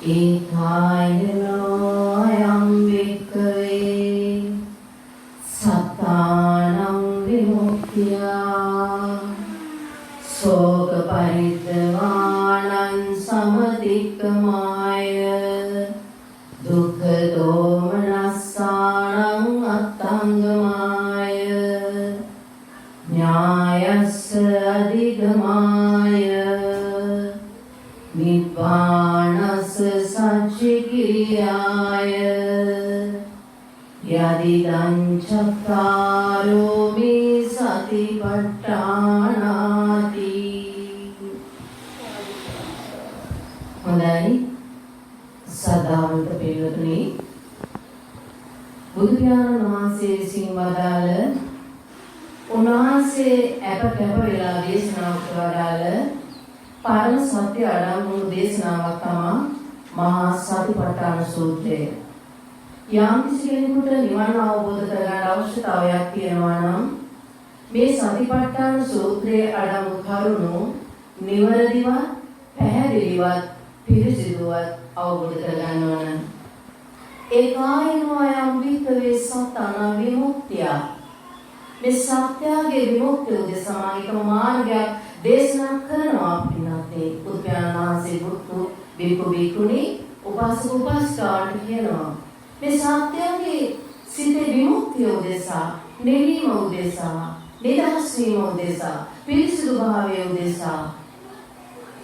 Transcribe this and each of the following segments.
ඒකායනෝයම් වික්ඛවේ සත්තානං විමුක්ඛ්‍යා සෝක පරිද්දවාණං සමදික්ඛමාය දුක්ඛ දෝමනස්සානං අත්තංගමාය ඥායස්ස අධිගමාය නිබ්බානස්ස සච්චිකිරියාය යදිදං චත්තාරෝ මේ සතිපට්ඨානාති. හොඳයි සදාවන්ත පිළිවෙතුනි, බුදු පියාණන් වහන්සේ විසින් වදාළ උන්වහන්සේ අප කැප වෙලා දේශනා කරවදාළ පරම සත්‍ය අඩංගු දේශනාවක් තමයි මහා සතිපට්ඨාන සූත්‍රය. යම් කිසි කෙනෙකුට නිවන අවබෝධ කරගන්න අවශ්‍යතාවයක් තියෙනවා නම් මේ සතිපට්ඨාන සූත්‍රයේ අඩංගු කරුණු නිවැරදිව පැහැදිලිවත් පිළිසිදුවත් අවබෝධ කරගන්න ඕන. ඒකායනෝ යම් වික්ඛවේ සත්තාන විමුක්තිය. මේ සත්‍යයේ විමුක්තිය උදෙසා එක මාර්ගයක් දේශනා කරනවා පින්වත්නි. බුදුපියාණන් වහන්සේ බුදු බිකු බිකුණි උපාසක උපාසිකාට කියනවා මේ සත්‍යයේ සිතේ විමුක්තිය උදෙසා, නිවීම උදෙසා, නිදහස් වීම උදෙසා, පිරිසිදු භාවය උදෙසා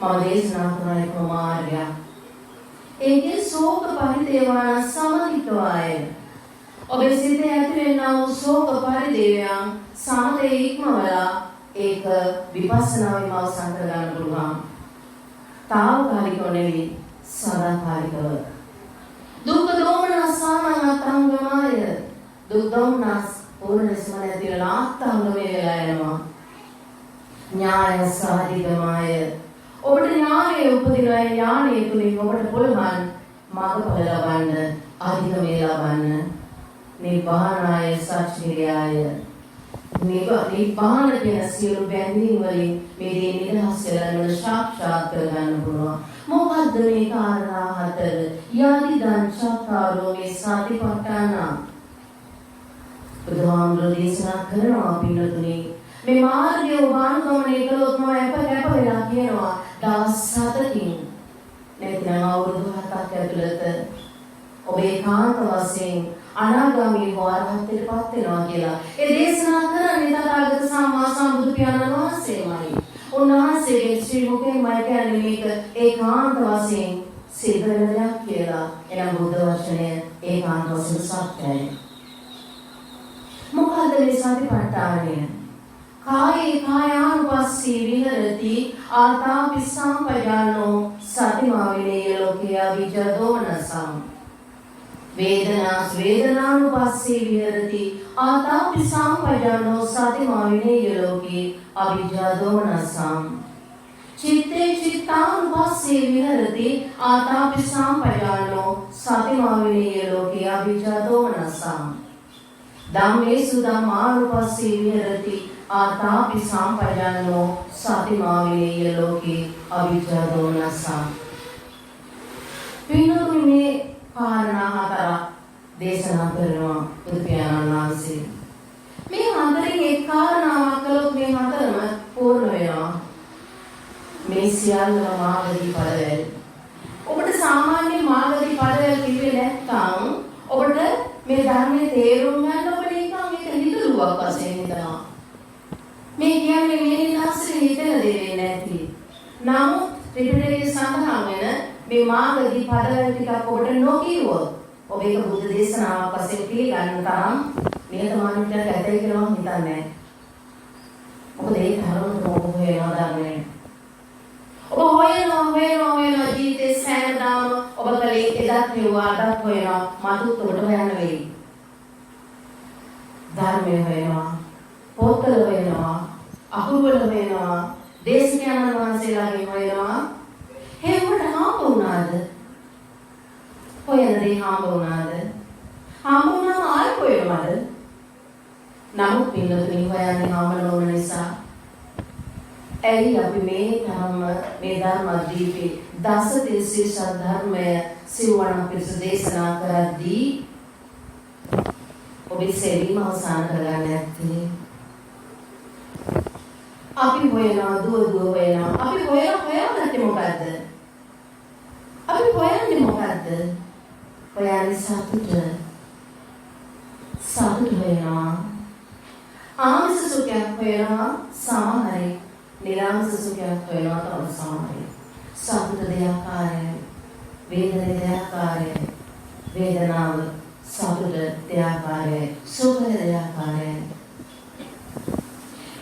මම දේශනා කරන එක මාර්ගයක්. ඒකේ ශෝක පරිදේවාන සමහිතවාය. ඔබේ සිතේ ඇතිවෙනා වූ ශෝක පරිදේවයන් සමතේ ඉක්මවලා ඒක විපස්සනාවෙන් අවසන් කරගන්න පුළුවන්. తాවකාලිකව නෙවෙයි, සදාකාලිකව. දුක්ඛ දෝමනස්සානං අත්තංගමාය. දුක් දෝමනස් ඕනස්මන ඇතිවලා අත්තංගමේ වෙලා යනවා. ඥාය සාධිගමාය. ඔබට ඥානය උපදිනවා. ඥානය තුලින් ඔබට පුළුවන් මාර්ගඵල ලබන්න, අධිගමේ ලබන්න. නිබ්බානාය සච්චිරියාය. නිබ්බාන කියන සියලු බැඳීම් වලින් මේ දේ නිදහස් වෙලා සාක්ෂාත් කරගන්න පුළුවන්. මොකද්ද මේ කාරණා හතර? යදිදං චත්තාරෝ මේ සතිපට්ඨාන. බුදුහාමුදුරේ දේශනා කරනවා පින්නතුනි, මේ මාර්ගය ඔබ අනුගමනය කළොත් මම අප කැප වෙලා කියනවා දවස් 7කින් නැත්නම් අවුරුදු 7ක් ඇතුළත ඔබ ඒකාන්ත වශයෙන් අනාගාමී වරහත්ටපත් වෙනවා කියලා. ඒ දේශනා කරන්නේ තථාගත සම්මා සම්බුදු පියාණන් වහන්සේමයි. උන්වහන්සේගේ ශ්‍රී මුඛයෙන් මම කියන්නේ මේක ඒකාන්ත වශයෙන් සිද්ධ වෙන දෙයක් කියලා. එනම් බුද්ධ වචනය ඒකාන්ත වශයෙන් සත්‍යයි. මොකද මේ සතිපට්ඨානය? කායේ කායානුපස්සී විහෙරති ආතාපි සම්පජානෝ සතිමා විනේය ලෝකේ අවිජ්ජාදෝනසං. වේදනානුපස්සී විහෙරති ආතාපි සම්පජානෝ සතිමා විනේය ලෝකේ අවිජ්ජාදෝනසං. චිත්තේ චිත්තානුපස්සී විහෙරති ආතාපි සම්පජානෝ සතිමා විනේය ලෝකේ අවිජ්ජාදෝනසං. ධම්මේසු ධම්මානුපස්සී විහෙරති ආතාපි සම්පජානෝ සතිමා විනේය ලෝකේ අවිජ්ජාදෝනසං. පින්වතුනි, කාරණා හතරක් දේශනා කරනවා බුදු පියාණන් වහන්සේ. මේ හතරෙන් එක් කාරණාවක් කළොත් මේ හතරම පූර්ණ වෙනවා. මේ සියල්ලම මාර්ගදී පදවැල්. ඔබට සාමාන්‍ය මාර්ගදී පදවැල් කිව්වේ නැත්නම් ඔබට මේ ධර්මයේ තේරුම් ගන්න ඔබ නිකන් ඒක හිතලුවක් වශයෙන් හිතනවා. මේ කියන්නේ මේ නිදහසේ හිතන දෙයක් නැති. නමුත් ත්‍රිපිටකයේ සඳහන් වෙන මේ මාර්ගදී පදවැල් ටිකක් ඔබට නොකියුවොත් ඔබ ඒක බුද්ධ දේශනාවක් වශයෙන් පිළිගන්න තරම් නිහතමානීත්වයක් ඇතයි කියලා මම හිතන්නේ නැහැ. මොකද ඒ තරමට ඔබ හොයනවා ධර්මයේ. ඔබ හොයනවා ජීවිතේ සෑමදාම ඔබ කලේ එදත් හෙව්වා අදත් හොයනවා මතුත් ඔබට හොයන්න වෙයි. ධර්මයේ හොයනවා, පොත්වල හොයනවා, අහුවල හොයනවා, දේශකයන්න් වහන්සේලාගෙන් හොයනවා. හේවට හාම වුණාද? හොයන දේ හාම වුණාද? හාම වුණාම ආයෙ හොයනවද? නමුත් පින්නතුනි හොයන්නේ හාම නොවන නිසා ඇයි අපි මේ තරම මේ ධර්මදීපේ දස තිස්ස ධර්මය සිවණ පිරිස දේශනා කරද්දී ඔබේ සෙවීම අවසන් කරගන්න නැත්තේ? අපි හොයනවා දුව හොයනවා. අපි හොයන්නේ මොකද්ද? අපි හොයන්නේ මොකද්ද? හොයන්නේ සතුට හොයනවා. ආමිෂ සුඛයක් හොයනවා සමහරයි. නිරාමිෂ සුඛයක් හොයනවා තව සමහරයි. සතුට දෙආකාරයි. වේදනා දෙආකාරයි. වේදනාව සතුට දෙආකාරයි. සුඛ දෙආකාරයි.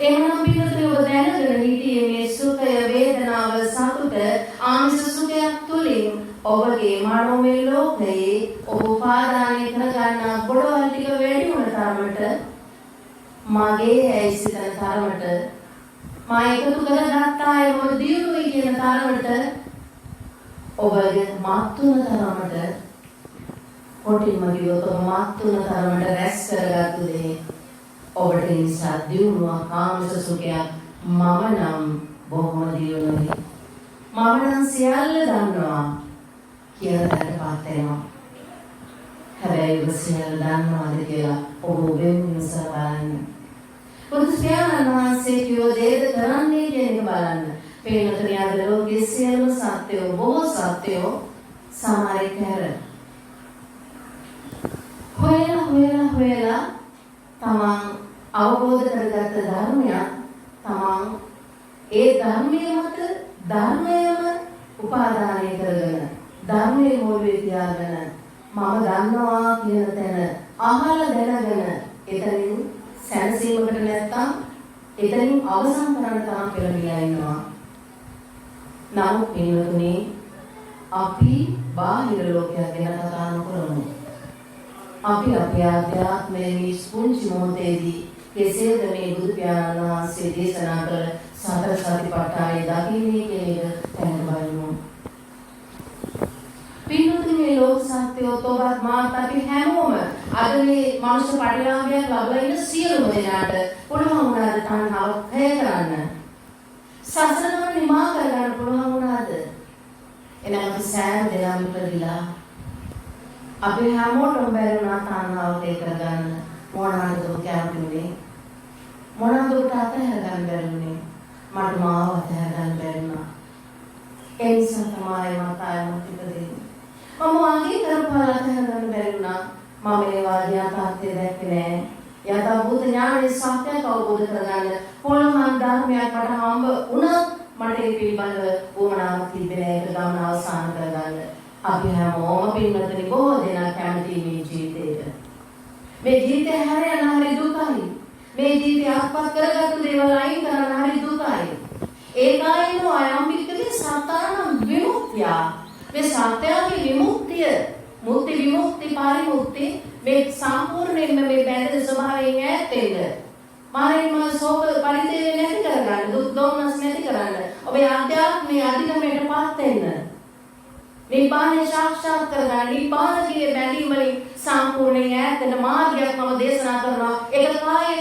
එහෙනම් පිටුතුනේ ඔබ දැනගෙන හිටියේ මේ සුඛය වේදනාව සතුට ආමිෂ සුඛයක් තුලින් ඔබගේ මනෝමය ලෝකයේ ඔබ උපාදානය කරගන්නා ගොඩවල් ටික වැඩි වුණ තරමට මගේ ඇයි සිතන තරමට මා එකතු කරගත්තා ඒ මොකද දියුණුවයි කියන තරමට ඔබගේ මාතුන තරමට කොටින්ම ගියොත් ඔබ මාතුන තරමට රැස් කරගත්තු දේ ඔබට නිසා දියුණුවක් ආමිෂ සුඛයක් මම නම් බොහොම දියුණුවයි. මම නම් සියල්ල දන්නවා කියලා දැනපත් වෙනවා. හැබැයි ඔබ සියල්ල දන්නවාද කියලා ඔබ ඔබෙන් විමසලා බලන්න. පුදුසියානන් වහන්සේ කියෝ දේද කරන්නේ කියන එක බලන්න. පේනතරිය අද ලෝකයේ සියලු සත්‍යෝ බොහෝ සත්‍යෝ සමහරක් හැර හොයලා තමන් අවබෝධ කරගත්ත ධර්මයක් තමන් ඒ ධර්මයේ මත ධර්මයම උපාදානය කරගෙන ධර්මයේ මූලයේ තියාගෙන මම දන්නවා කියන තැන අහලා දැනගෙන එතනින් සැනසීමකට නැත්තම් එතනින් අවසන් කරන්න තරම් පෙළඹිලා ඉන්නවා. නමුත් පින්වතුනි අපි බාහිර ලෝකයක් ගැන කතා නොකරමු. අපි අපේ ආධ්‍යාත්මයේ ස්පුංචි මොහොතේදී කෙසේද මේ බුදු පියාණන් වහන්සේ දේශනා කළ සතර සතිපට්ඨානය දකින්නේ කියන එක දැනගමු. පින්වතුනි මේ ලෝක සත්‍යෝ තෝවත් මාත් අපි හැමෝම අද මේ මනුෂ්‍ය පරිලාභයක් ලබලා ඉන්න සියලුම දෙනාට පුළුවන් වුණාද තණ්හාව ක්ෂය කරන්න? සසරම නිමා කරගන්න පුළුවන් වුණාද? එනම් අපි සෑම දෙනාම ඉපදිලා අපි හැමෝටම බැරි වුණා තණ්හාව ක්ෂය කරගන්න. මොනවාද දුක කැමතිනේ? මොනවාද දුකට අතහැර ගන්න බැරිුනේ? මට මාව අතහැර ගන්න බැරි වුණා. ඒ නිසා තමයි මට ආයමත් ඉපදෙන්නේ. මම වාගේ කරපාල අතහැර ගන්න බැරි වුණා. මම මේ වාගේ යථාර්ථය දැක්කේ නෑ. යථාභූත ඥානයේ සත්‍යය අවබෝධ කරගන්න පුළුවන් ධර්මයක් මට හම්බ වුණා. මට ඒ පිළිබඳව වුණාවක් තිබෙන්නේ ඒක ගමන අවසන් කරගන්න. අපි හැමෝම පින්වතුනි බොහෝ දෙනා කැමති මේ ජීවිතේට. මේ ජීවිතය හැරෙන හරි දුකයි. මේ ජීවිතය අත්පත් කරගත්තු දේවල් අයින් කරන හරි දුකයි. ඒකයිනෝ අයම්බිකේ සත්‍යානම් විමුක්තිය. මේ සත්‍යයේ විමුක්තිය, මුක්ති විමුක්ති පරිමුක්ති මේ සම්පූර්ණයෙන්ම මේ බැඳෙන ස්වභාවයෙන් ඈත් වෙන්න. මායිම සෝප පරිදේ නැති කරගන්න, දුක් දෝමනස් නැති කරන්න. ඔබේ ආධ්‍යාත්මයේ අධිගමයටපත් වෙන්න. නිපානේ සාක්ෂාත් කරගන්න. නිපානයේ බැඳීම් වලින් සම්පූර්ණයෙන් ඈත් වෙන මාර්ගයක් මම දේශනා කරනවා. ඒක කාය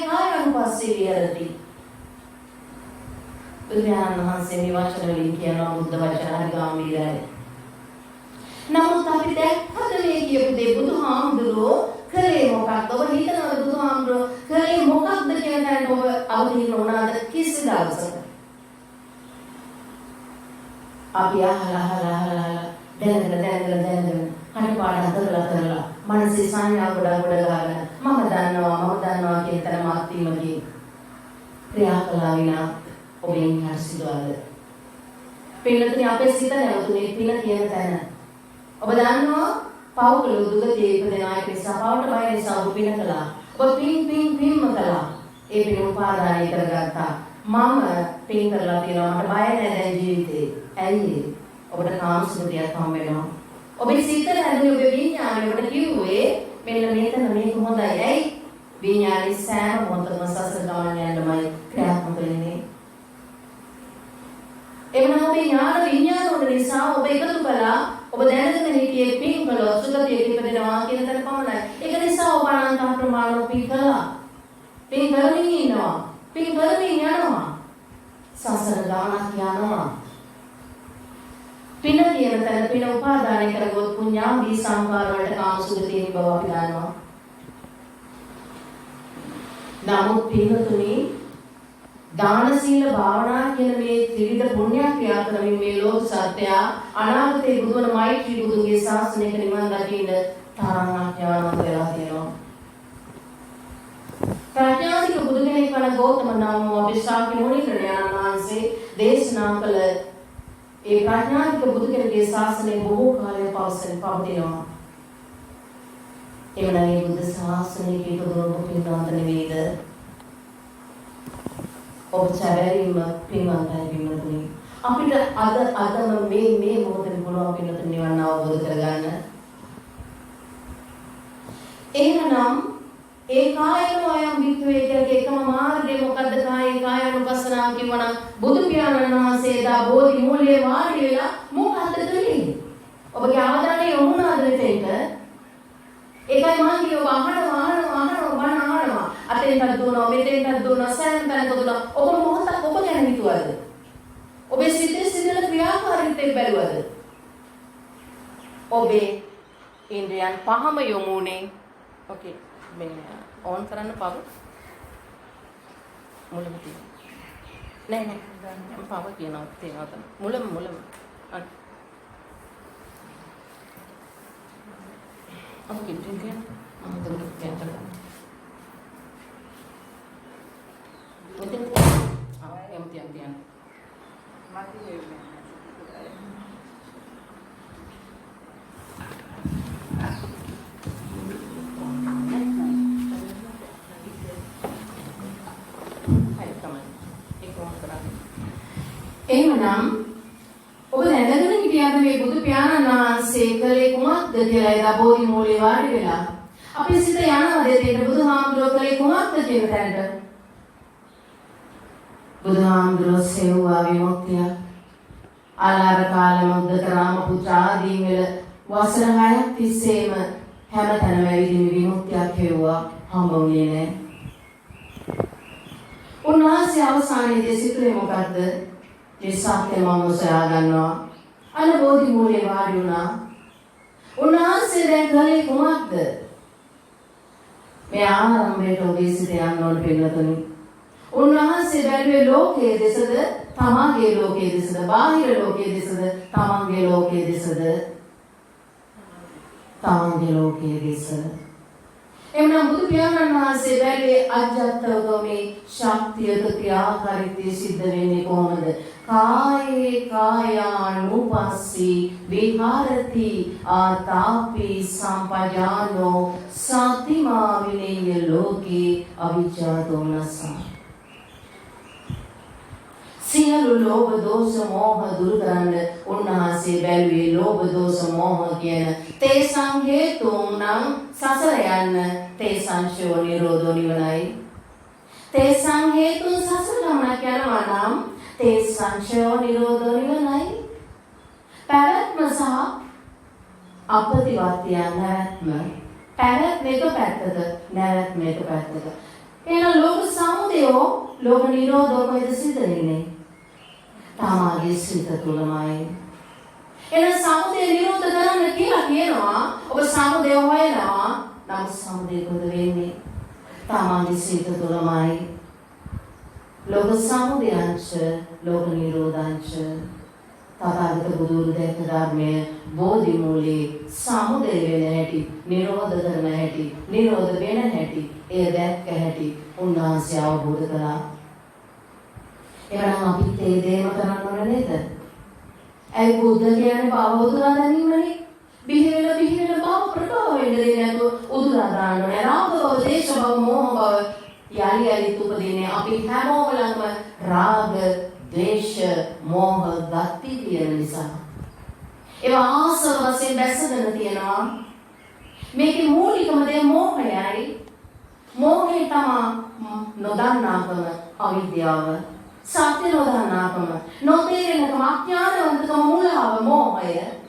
අනුපස්සී විහෙරති. බුදුරජාණන් වහන්සේ මේ වචන වලින් කියනවා බුද්ධ වචන හරි ගැඹීරයි. නමුත් අපි දැක්කද මේ කියපු දේ බුදුහාමුදුරුවෝ කලේ මොකක්ද? ඔබ හිතනවද බුදුහාමුදුරුවෝ කලේ මොකක්ද කියන දැන් ඔබ අවදීන වුණාද කිසි දවසක? අපි අහලා දැනගෙන කණපාඩම් කරලා මනසේ සංඥා ගොඩ ගන්න මම දන්නවා කියන තරම අත්වීමකින් ක්‍රියා කළා විනා ඔබෙන් හර්ෂිතවද? පින්නතුනි අපේ සිත නැවතුනේ පින කියන තැන. ඔබ දන්නවා පවුල දුගතියේ ඉපදෙන අය නිසා පවට බය නිසා ඔබ පින කළා. ඔබ පින්ම කළා. ඒ පින උපාදානය කරගත්තා. මම පින් කරලා තියෙනවා මට බය නැහැ දැන් ජීවිතේ. ඇයි? ඔබට කාමසුඛයක් හම් වෙනවා. ඔබේ සිත නැදුනේ ඔබේ විඥාණය ඔබට කිව්වේ මෙන්න මෙතන මේක හොඳයි. ඇයි? විඥානේ සෑම මොහොතකම සසර ගමන යන්නමයි ක්‍රියාත්මක වෙන්නේ. එවනම් ඔබේ ඥාන විඥාන උන නිසා ඔබ එකතු කළා. ඔබ දැනගෙන හිටියේ පින් කළා සුගතියට ඉපදෙනවා කියන තැන පමණයි. ඒක නිසා ඔබ අනන්ත ප්‍රමාණව පින් කළා. පින් කරමින් ඉන්නවා. පින් කරමින් යනවා. සසර ගානක් යනවා. පින කියන තැන පින උපාදානය කරගොත් පුඤ්ඤාභි සංකාර වලට කාමසුගතිය බව අපි දන්නවා. නමුත් පින්තුනි දාන සීල භාවනා කියන මේ ත්‍රිවිධ පුණ්‍ය ක්‍රියා කරමින් මේ ලෝක සත්‍යය අනාගතේ බුදුන් මෛත්‍රී බුදුන්ගේ ශාසනයක නිවන් දකින්න තරම් ඥානවත් වෙලා තියෙනවා. ප්‍රඥානික බුදු කෙනෙක් වන ගෞතම නාම අපේ ශාක්‍ය මුනිකරණයන් වහන්සේ දේශනා කළ ඒ ප්‍රඥානික බුදු කෙනෙකුගේ ශාසනය බොහෝ කාලයක් පවතිනවා. එවනම් මේ බුද්ධ ශාසනයේ ඉපදුණු පින්වන්ත නෙවේද? ඔබ සැබෑවීම පින්වන්තයි පින්වතුනි. අපිට අදම මේ මොහොතේ පුළුවන් පින්වතුනි නිවන් අවබෝධ කරගන්න. එහෙනම් ඒ කායන අයම් විත්වේ කියන එකම මාර්ගය මොකද්ද? කායනුපස්සනාව කියවනම් බුදු පියාණන් වහන්සේ දා බෝධි මූලයේ වාඩි වෙලා මොකද්ද කළේ? ඔබගේ අවධානය යොමු වුණාද මෙතෙන්ට? ඒකයි මම කියව අහනවා අතෙන්ට දුවනවා මෙතෙන්ට දුවනවා සෑම තැනක දුවනවා. ඔබ මොහොතක් ඔබ ගැන හිතුවද? ඔබේ සිතේ සිදෙන ක්‍රියාකාරීත්වය බැලුවද? ඔබේ ඉන්ද්‍රියන් පහම යොමුනේ. ඕකේ මේ ඕන් කරන්න පව මුලම තියෙනවා නෑ පව කියනවා තියෙනවා තමයි මුලම අපු කිව්වේ කියනවා මම දුන්න කියන්න මෙතන එම් තියන් මාති එහෙනම් ඔබ දැනගෙන හිටියද මේ බුදු පියාණන් වහන්සේ කලේ කුමක්ද කියලා එදා බෝධි මූලයේ වාඩි වෙලා අපේ සිත යනවා දෙතේට බුදුහාමුදුරුවෝ කලේ කුමක්ද කියන තැනට. බුදුහාමුදුරුවෝ සෙව්වා විමුක්තිය ආලාර කාල මුද්දක රාම පුත්‍ර ආදී වල වසර 6ක් තිස්සේම හැමතැනම ඇවිදින් විමුක්තියක් හේවුවා හම්බුනේ නැහැ. උන්වහන්සේ අවසානයේදී සිතුවේ මොකද්ද? ඒ සත්‍ය මම සොයා ගන්නවා. අන බෝධි මූලයේ වාඩි වුණා. උන්වහන්සේ දැන් කලේ කුමක්ද? මේ ආරම්භයට ඔබේ සිත යන්න ඕන පිළිතුරු. උන්වහන්සේ බැලුවේ ලෝකයේ දෙසද, තමාගේ ලෝකයේ දෙසද, බාහිර ලෝකයේ දෙසද, තමාගේ ලෝකයේ දෙසද, තමාගේ ලෝකයේ දෙසද. එමනම් බුදු පියාණන් වහන්සේ බැලුවේ අජත්තවගමේ ශක්තියක ක්‍රියාකාරීත්වය සිද්ධ වෙන්නේ කොහොමද? කායේ කායානුපස්සී විහාරති ආතාපි සම්පජානෝ සතිමා විනේය ලෝකේ අවිජ්ජාතෝනසා. සියලු ලෝභ දෝෂ මෝහ දුරු කරන්න උන්වහන්සේ බැලුවේ ලෝභ දෝෂ මෝහ කියන තේසං හේතුන්නම් සසර යන්න තේසං ශෝ නිරෝධෝ නිවනයි. තේසං හේතුන් සසර ගමනක් යනවා නම් තේසං ශෝ නිරෝධෝ නිවනයි. පැවැත්ම සහ අපතිවත්ය නැවැත්ම. පැවැත්ම එක පැත්තක නැවැත්ම එක පැත්තක. එහෙනම් ලෝක සමුදය ලෝක නිරෝධෝ කොහෙද සිද්ධ වෙන්නේ? තමාගේ සිත තුළමයි. එහෙනම් සමුදය නිරෝධ කරන්න කියලා කියනවා. ඔබ සමුදය හොයනවා. නම් සමුදය කොහෙද වෙන්නේ? තමාගේ සිත තුළමයි. ලෝක සමුදයංච ලෝක නිරෝධංච. තථාගත බුදුරු දැක්ක ධර්මයේ බෝධි මූලයේ සමුදය වෙන හැටි, නිරෝධ කරන හැටි, නිරෝධ වෙන හැටි, එය දැක්ක හැටි උන්වහන්සේ අවබෝධ කළා. එහෙනම් අපිත් ඒ දේම කරන්න ඕන නේද? ඒ බුද්ධ කියන්නේ බව උදුරා ගැනීමනේ. බිහිවෙන බව ප්‍රකව වෙන්න දෙන්නේ නැතුව උදුරා දාන්න ඕනේ. රාග බව, දේශ බව, මෝහ බව යලි උපදින්නේ අපි හැමෝම ළඟම රාග, ද්වේෂ, මෝහ ගති තියෙන නිසා. ඒවා ආසව වශයෙන් දැසගෙන තියෙනවා. මේකේ මූලිකම දේ මෝහයයි. මෝහය තමයි නොදන්නාකම, අවිද්‍යාව. සත්‍ය නොදන්නාකම, නොතේරෙනකම, අඥානවන්තකම, මුලාව, මෝහය.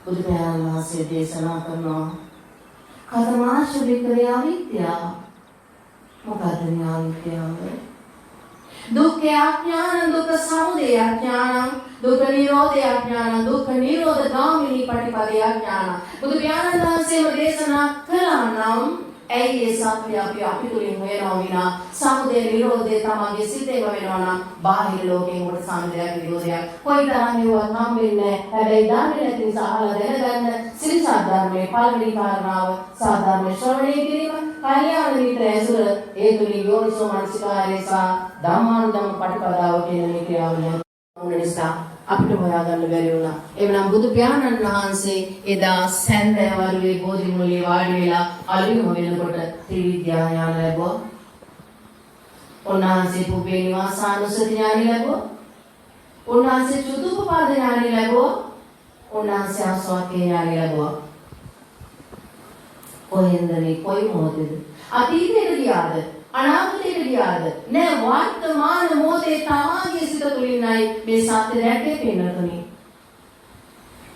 බුදු පියාණන් වහන්සේ දේශනා කරනවා කතමාශ වික්‍රය අවිද්‍යාව. මොකද මේ අවිද්‍යාව? දුක්ඛ අඥාන, දුක්ඛ සමුදය අඥාන, දුක්ඛ නිරෝධය අඥාන, දුක්ඛ නිරෝධ ගාමිනී පටිපදය අඥාන. බුදු පියාණන් වහන්සේම දේශනා කළා නම් ඇයි ඒ සත්‍ය අපි තුලින් වෙනවා විනා සමුදය නිරෝධය තමගේ සිතේම වෙනවා නම් බාහිර ලෝකයෙන් උඩ සමුදයක් නිරෝධයක් කොයිතරම් නිවන් හම්බෙන්නේ. හැබැයි දන්නේ නැති නිසා අහලා දැනගන්න සිරිසත් ධර්මයේ පළවෙනි කාරණාව සාධර්ම ශ්‍රවණය කිරීම, කල්යාණ මිත්‍ර ඇසුර, ඒ තුලින් යෝනිසෝ මනසිකාරය සහ ධම්මානුධම්ම පටිපදාව කියන මේ ක්‍රියාවලිය උන නිසා අපිට හොයාගන්න බැරි වුණා. එවනම් බුදු පියාණන් වහන්සේ එදා සැන්දෑවරුවේ බෝධි මූලයේ වාඩි වෙලා අලුයම වෙනකොට ත්‍රිවිද්‍යා ඥාන ලැබුවා. උන්වහන්සේ පුබ්බේ නිවාසානුස්සති ඥාන ලැබුවා. උන්වහන්සේ චතුප්පපාද ඥාන ලැබුවා. උන්වහන්සේ ආස්වාක්ඛේ ඥාන ලැබුවා. කොහෙන්ද මේ කොයි මොහොතේද? අතීතයට ගියාද? අනාගතයට ගියාද? නෑ, වර්තමාන මොහොතේ තමාගේ සිත තුළින්යි මේ සත්‍ය දැක්කේ පින්නතුනි.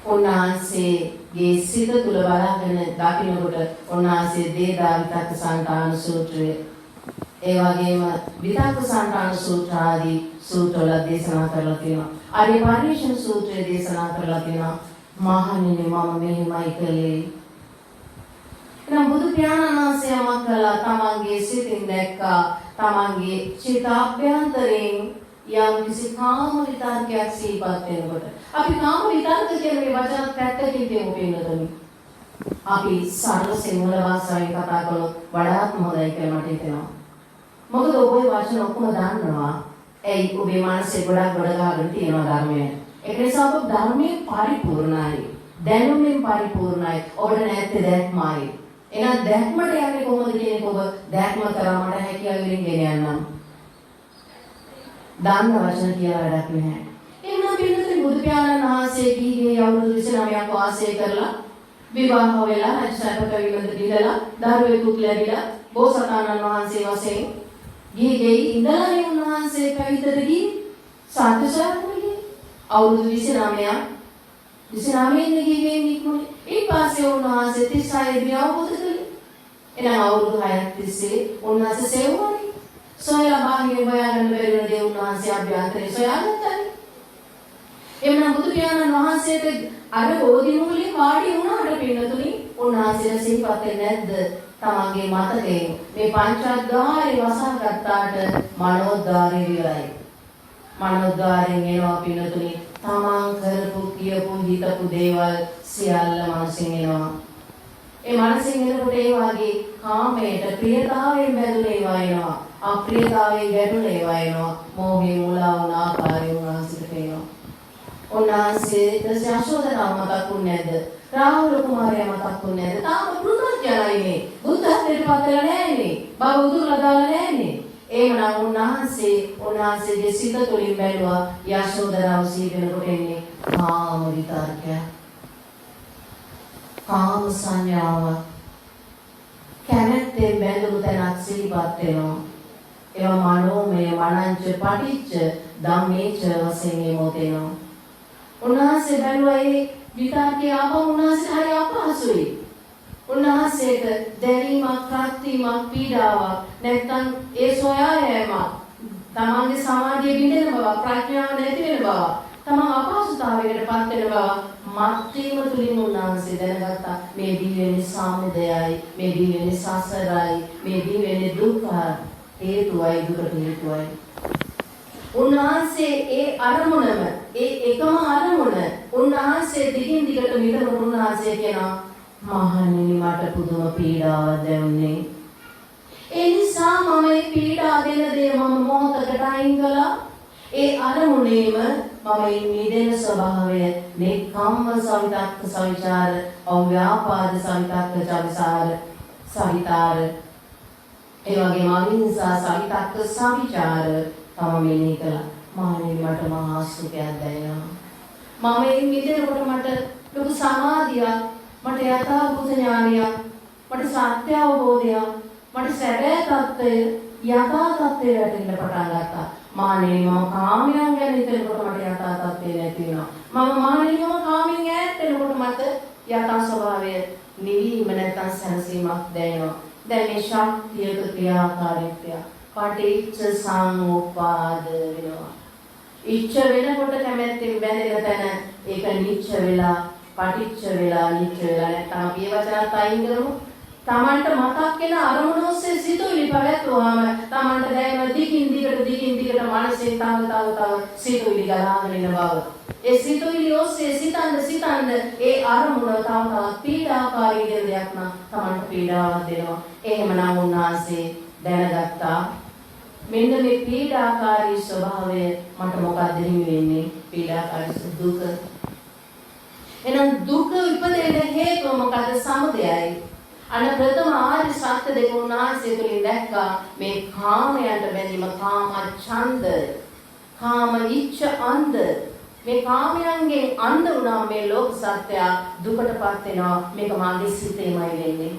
උන්වහන්සේගේ සිත තුළ බලාගෙන දකින්නකොට උන්වහන්සේ දේදා විතක්ක සංතාන සූත්‍රය, ඒ වගේම විතක්ක සංතාන සූත්‍ර ආදී සූත්‍රවල දේශනා කරලා තියෙනවා. ආර්ය පරිශ්‍රණ සූත්‍රය දේශනා කරලා තියෙනවා. මහණෙනි මම මෙහිමයි කළේ. එනම් බුදු පියාණන් වහන්සේ යමක් කළා තමන්ගේ සිතින් දැක්කා. තමන්ගේ චිත්ත අභ්‍යන්තරයෙන් යම් කිසි කාම විතර්කයක් සිහිපත් වෙනකොට අපි කාම විතර්ක කියන මේ වචන පැත්තකින් දෙමු පින්නතුනි. අපි සරල සිංහල භාෂාවෙන් කතා කළොත් වඩාත් හොඳයි කියලා මට හිතෙනවා. මොකද ඔබේ වචන ඔක්කොම දන්නවා. ඒයි ඔබේ මනසේ ගොඩක් ගහගෙන තියෙනවා ධර්මයේ. ඒක නිසා ඔබ ධර්මයේ පරිපූර්ණයි. දැනුමින් පරිපූර්ණයි. ඔබට නැත්තේ දැක්මයි. එහෙනම් දැක්මට යන්නේ කොහොමද කියන එක ඔබ දැක්ම කරා මට හැකියාවෙන් ගෙන යන්නම්. දාන්න වචන කියලා වැඩක් නැහැ. එහෙනම් පින්නතුනි බුදු පියාණන් වහන්සේ කීගේ අවුරුදු 29ක් වාසය කරලා විවාහ වෙලා රජසැපක විමද දීලා දරුවෙකුත් ලැබිලා බෝසතාණන් වහන්සේ වශයෙන් ගිහිගේ ඉඳලානේ උන්වහන්සේ පැවිදිද ගිහින් සාත්‍යසාරණියේ අවුරුදු 29ක් 29 ගිහිගේ නිකුනේ. ඊට පස්සේ උන්වහන්සේ 36 දී අවබෝධ කළේ. එනම් අවුරුදු 6ක් තිස්සේ උන්වහන්සේ සෙවුවානේ. සොයලා බාහිර හොයාගන්න බැරි වෙන දේ උන්වහන්සේ අභ්‍යන්තරේ සොයාගත්තානේ. එමනම් බුදු පියාණන් වහන්සේට අර බෝධි මූලයේ වාඩි වුණාට පින්නතුනි උන්වහන්සේට සිහිපත් වෙන්නේ නැද්ද? තමන්ගේ මතකයෙන් මේ පංචද්වාරේ වසංගත්තාට මනෝද්වාරේ විවරයි. මනෝද්වාරයෙන් එනවා පින්නතුනි තමන් කරපු කියපු හිතපු දේවල් සියල්ල මනසින් එනවා. ඒ මනසින් එනකොට ඒ වගේ කාමයට ප්‍රියතාවයෙන් බැඳුන ඒවා එනවා. අප්‍රියතාවයෙන් ගැටුන ඒවා එනවා. මෝහේ මුලා වුණ ආකාරය උන්වහන්සේට පේනවා. උන්වහන්සේ දසයසෝදරා මතක්ුන්නේ නැද්ද? රාහුල කුමාරයා මතක්ුන්නේ නැද්ද? තාම පුරුතඥයිනේ. බුද්ධත්වයට පත් වෙලා නැහැනේ. බව උදුරලා දාලා නැහැනේ. එමනම් උන්වහන්සේගේ සිත තුළින් බැලුවා යශෝදරාව සීගෙනකොට එන්නේ කාම විතර්කය. කාම සංඥාව කැමැත්තෙන් බැඳුණු තැනක් සිහිපත් වෙනවා. ඒවා මනෝමය මනංච පටිච්ච ධම්මේච වශයෙන් මොතේනවා. උන්වහන්සේ බැලුවා ඒ විතර්කය ආපහු උන්වහන්සේ හරි අපහසුයි. උන්වහන්සේට දැරීමක්, ප්‍රත්‍යීමක්, පීඩාවක් නැත්නම් ඒ සොයා යෑමක්, තමන්ගේ සමාධිය බිඳෙන බව, ප්‍රඥාව නැති වෙන බව, තමන් අපහසුතාවයකට පත් වෙන බව මත්වීම තුළින් උන්වහන්සේ දැනගත්තා. මේ දිවෙන්නේ සමුදයයි, මේ දිවෙන්නේ සසරයි, මේ දිවෙන්නේ දුක හේතුවයි, දුකට හේතුවයි. උන්වහන්සේ ඒ අරමුණම, ඒ එකම අරමුණ උන්වහන්සේ දිගින් දිගට විතර උන්වහන්සේ කියනවා මහණෙනි මට පුදුම පීඩාවක් දැනුනේ. ඒ නිසා මම මේ පීඩා දෙන දේ මම මොහොතකට අයින් කළා. ඒ අරමුණේම මම මිදෙන ස්වභාවය මේ කම්ම සවිතක්ක සවිචාර, අව්‍යාපාද සවිතක්ක චවිසාර සවිතාර, ඒ වගේම අවිහිංසා සවිතක්ක සවිචාර තම මෙනෙහි කළා. මහණෙනි මට මහා සුඛයක් දැනෙනවා. මම මේ මිදෙනකොට මට ලොකු සමාධියක්, මට යථාභූත ඥානයක්, මට සත්‍ය අවබෝධයක්, මට සැබෑ තත්ත්වය යථා තත්ත්වය වැටෙන්න පටන් ගත්තා. මහණෙනි මම කාමයන් ගැන හිතනකොට මට යථා තත්ත්වය නැති වෙනවා. මහණෙනි මම කාමෙන් ඈත් වෙනකොට මට යථා ස්වභාවය නිවීම නැත්නම් සැනසීමක් දැනෙනවා. දැන් මේ ශක්තියක ක්‍රියාකාරීත්වය පටිච්ච සමුප්පාද වෙනවා. ඉච්ඡ වෙනකොට කැමැත්තෙන් බැඳෙන තැන ඒක නිච්ච වෙලා පටිච්ච වෙලා නිච්ච වෙලා නැත්නම් අපි ඒ වචනත් අයින් කරමු. තමන්ට මතක් වෙන අරමුණ ඔස්සේ සිතුවිලි පැවැත්වුවාම තමන්ට දැනෙන දිගින් දිගට මනසේ තව සිතුවිලි ගලාගෙන යන බව. ඒ සිතුවිලි ඔස්සේ සිතන්න ඒ අරමුණ තව පීඩාකාරී දෙයක් නම් තමන්ට පීඩාවක් දෙනවා. එහෙමනම් උන්වහන්සේ දැනගත්තා මෙන්න මේ පීඩාකාරී ස්වභාවය මට මොකක්ද හිමි වෙන්නේ? පීඩාකාරී දුක. එහෙනම් දුක ඉපදෙන්න හේතුව මොකද? සමුදයයි. අන්න ප්‍රථම ආර්ය සත්‍ය දෙක උන්වහන්සේ තුලින් දැක්කා මේ කාමයන්ට බැඳීම, කාම ඡන්ද, කාම ඉච්ඡ අන්ධ. මේ කාමයන්ගෙන් අන්ධ වුණා මේ ලෝක සත්‍යය දුකටපත් වෙනවා. මේක මාගේ සිතේමයි වෙන්නේ.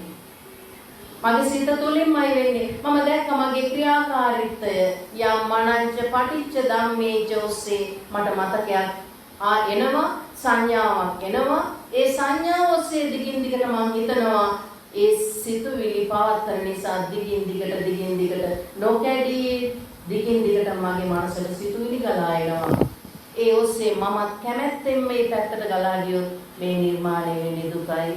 මගේ සිත තුළින්මයි වෙන්නේ. මම දැක්ක මගේ ක්‍රියාකාරීත්වය යම් මනංච පටිච්ච ධම්මේච ඔස්සේ මට මතකයක් එනවා, සංඥාවක් එනවා. ඒ සංඥාව ඔස්සේ දිගින් දිගට මම හිතනවා. ඒ සිතුවිලි පවත්තන නිසා දිගින් දිගට නොකැඩී දිගින් දිගට මගේ මනසට සිතුවිලි ගලා එනවා. ඒ ඔස්සේ මම කැමැත්තෙන් මේ පැත්තට ගලා ගියොත් මේ නිර්මාණය වෙන්නේ දුකයි.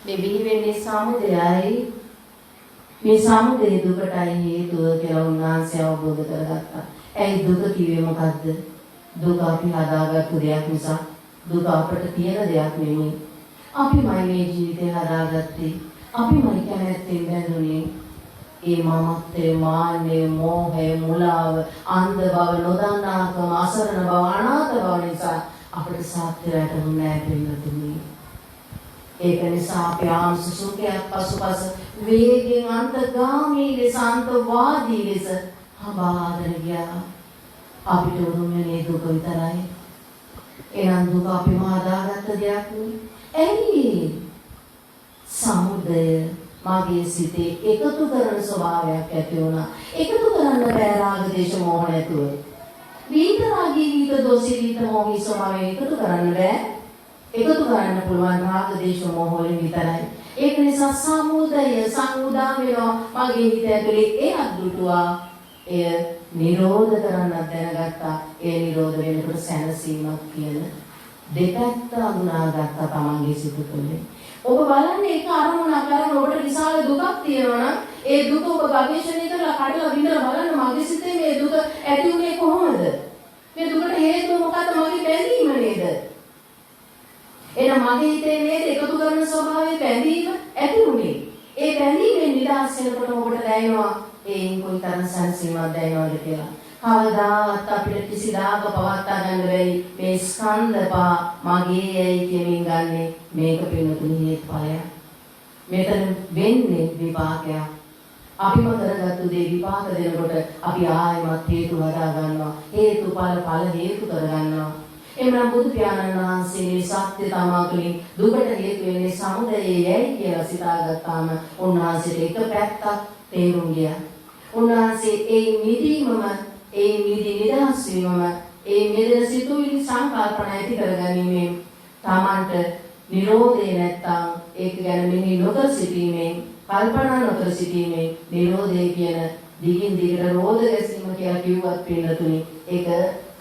මේ බිහි වෙන්නේ සමුදයයි. මේ සමුදය දුකටයි හේතුව කියලා උන්වහන්සේ අවබෝධ කරගත්තා. ඇයි දුක කිව්වේ මොකද්ද? දුක අපි හදාගත්තු දෙයක් නිසා. දුක අපට තියෙන දෙයක් නෙමෙයි. අපිමයි මේ ජීවිතය හදාගත්තේ. අපිමයි කැමැත්තෙන් බැඳුනේ. ඒ මමත්වයේ මාන්නේ, මෝහය, මුලාව, අන්ධ බව, නොදන්නාකම, අසරණ බව, අනාථ බව නිසා අපිට සත්‍ය වැටහුන්නේ නැහැ පිළිතුරු. ඒක නිසා අපි ආංශ සුඛයක් පසුපස වේගෙන් අන්තගාමී ලෙස අන්තවාදී ලෙස හඹාගෙන ගියා. අපිට උරුමනේ දුක විතරයි. එනම් දුක අපිම හදාගත්ත දෙයක් නෙවෙයි. ඇයි සමුදය මගේ සිතේ එකතු කරන ස්වභාවයක් ඇති වුණා. එකතු කරන්න බෑ රාග දේශ මොහ නැතුව. විිත රාගී විිත දෝෂී විිත මොහී ස්වභාවය එකතු කරන්න බෑ. එකතු කරන්න පුළුවන් රාග දේශ මොහ වලින් විතරයි. ඒක නිසා සමුදය සංඋදා වෙනවා මගේ හිත ඇතුලේ. ඒ අද්දුටුවා එය නිරෝධ කරන්න දැනගත්තා. ඒ නිරෝධ වෙනකොට සැනසීමක් කියන දෙපැත්ත අඳුනාගත්තා තමන්ගේ සිත තුළින්. ඔබ බලන්නේ ඒක අරමුණක් කරන ඔබට විශාල දුකක් තියෙනවා නම් ඒ දුක ඔබ ගවේෂණය කරලා කඩලා විඳලා බලන්න මගේ සිතේ මේ දුක ඇති උනේ කොහොමද? මේ දුකට හේතුව මොකක්ද? මගේ බැඳීම නේද? එහෙනම් මගේ හිතේ නේද එකතු කරන ස්වභාවයේ බැඳීම ඇති උනේ. ඒ බැඳීමෙන් නිදහස් වෙනකොට ඔබට දැනෙනවා ඒන් කොයිතරම් සංසීමක් දැනෙනවද කියලා. කවදාවත් අපිට කිසිදාක පවත්වා ගන්න බැරි මේ ස්කන්ධපා මගේ ඇයි කියමින් ගන්නෙ මේක පිනුතුනි හේතුඵලයක්. මෙතන වෙන්නේ විපාකයක්. අපිම කරගත්තු දේ විපාක දෙනකොට අපි ආයෙමත් හේතු හදා ගන්නවා. ඵල හේතු කර ගන්නවා. එමනම් බුදු පියාණන් වහන්සේ මේ සත්‍ය තමතුලින් දුකට හේතු වෙන්නේ සමුදයයයි කියලා සිතාගත්තාම උන්වහන්සේට එක පැත්තක් තේරුම් ගියා. උන්වහන්සේ ඒ නිදීමම ඒ නිදහස් වීමම ඒ මෙදෙන සිතුවිලි සංකල්පන ඇති කරගැනීමෙන් තමන්ට නිරෝධය නැත්තම් ඒක ගැන මෙහි නොකර සිටීමෙන් කල්පනා නොකර සිටීමෙන් නිරෝධය කියන දිගින් දිගට රෝධ ගැසීම කියලා කිව්වත් පින්නතුනි ඒක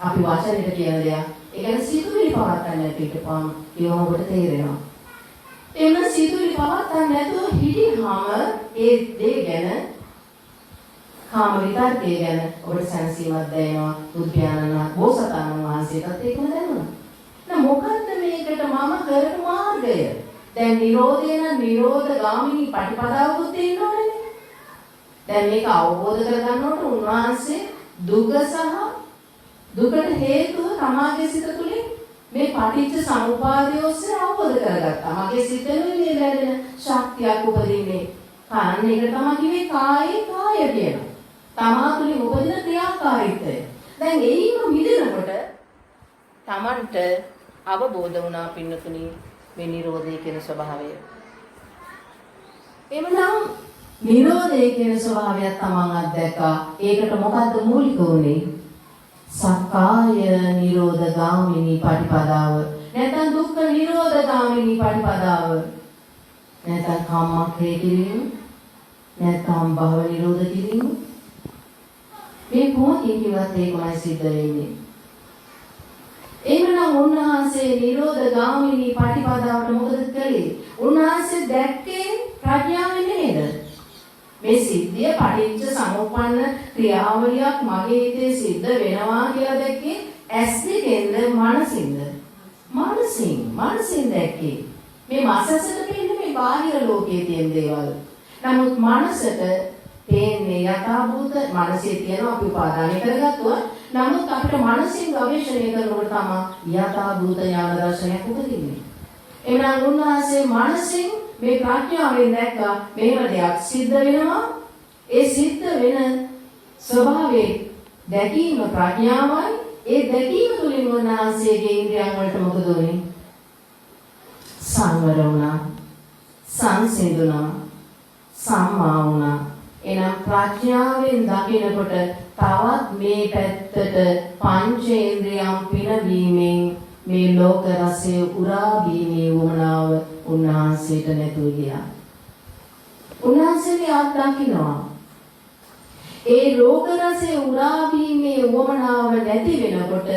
අපි වචනෙට කියන දෙයක්. ඒ කියන්නේ සිතුවිලි පවත්තන්න නැතිවම ඒක ඔබට තේරෙනවා. එන්න සිතුවිලි පවත්තන්න නැතුව හිටියාම ඒ දේ ගැන කාම විතරකේ ගැන ඔබට සැනසීමක් දැනෙනවා. බුදු පියාණන් බෝසතාණන් වහන්සේටත් ඒකම දැනුණා. දැන් මොකද්ද මේකට මම කරපු මාර්ගය? දැන් නිරෝධය නම් නිරෝධ ගාමිනී පටිපදාවකුත් තියෙනවනේ. දැන් මේක අවබෝධ කරගන්නකොට උන්වහන්සේ දුක සහ දුකට හේතුව තමාගේ සිත තුළින් මේ පටිච්ච සමුප්පාදය ඔස්සේ අවබෝධ කරගත්තා. මගේ සිතේ මේ වැඩෙන ශක්තියක් උපදින්නේ. කාරණේකට තමයි කිව්වේ කායේ කාය කියනවා. තමා තුළින් උපදින ක්‍රියාකාරීත්වය. දැන් ඒීම මිදෙනකොට තමන්ට අවබෝධ වුණා පින්නතුනි මේ නිරෝධය කියන ස්වභාවය. එමනම් නිරෝධය කියන ස්වභාවය තමන් අත්දැකා. ඒකට මොකද්ද මූලික උනේ? සක්කාය නිරෝධ ගාමිනී පටිපදාව. නැත්නම් දුක්ඛ නිරෝධ ගාමිනී පටිපදාව. නැත්නම් කම්මක්ඛය කිරීම. නැත්නම් භව නිරෝධ කිරීම. මේ කොහොමද කිව්වත් ඒකමයි සිද්ධ වෙන්නේ. එමනම් උන්වහන්සේ නිරෝධ ගාමිනී පටිපදාවට මොකද කළේ? උන්වහන්සේ දැක්කේ ප්‍රඥාවෙන් නේද? මේ සිද්ධිය පටිච්ච සමුප්පන්න ක්‍රියාවලියක් මගේ හිතේ සිද්ධ වෙනවා කියලා දැක්කේ ඇස් දෙකෙන්ද මනසින්ද? මනසින් දැක්කේ. මේ මනසට පේන්නේ මේ බාහිර ලෝකයේ තියෙන දේවල්. නමුත් මනසට පේන්නේ යථාභූත මනසේ තියෙන අපි උපාදානය කරගත්තුවා. නමුත් අපිට මනසින් ගවේෂණය කරනකොට තමයි යථාභූත ඥාන දර්ශනයක් උපදින්නේ. එමනම් උන්වහන්සේ මනසින් මේ ප්‍රඥාවෙන් දැක්කා මේව දෙයක් සිද්ධ වෙනවා. ඒ සිද්ධ වෙන ස්වභාවයේ දැකීම ප්‍රඥාවයි. ඒ දැකීම තුළින් උන්වහන්සේගේ ඉන්ද්‍රියයන් වලට මොකද වෙන්නේ? සංවර වුණා, සංසිඳුණා, සම්මා වුණා. එනම් ප්‍රඥාවෙන් දකිනකොට තවත් මේ පැත්තට පංචේන්ද්‍රියම් පිනවීමෙන් මේ ලෝක රසය උරා බීමේ වුණාව උන්වහන්සේට නැතුව ගියා. උන්වහන්සේගේ ආත් දකින්නවා. ඒ ලෝක රසය උරා බීමේ වුණාව නැති වෙනකොට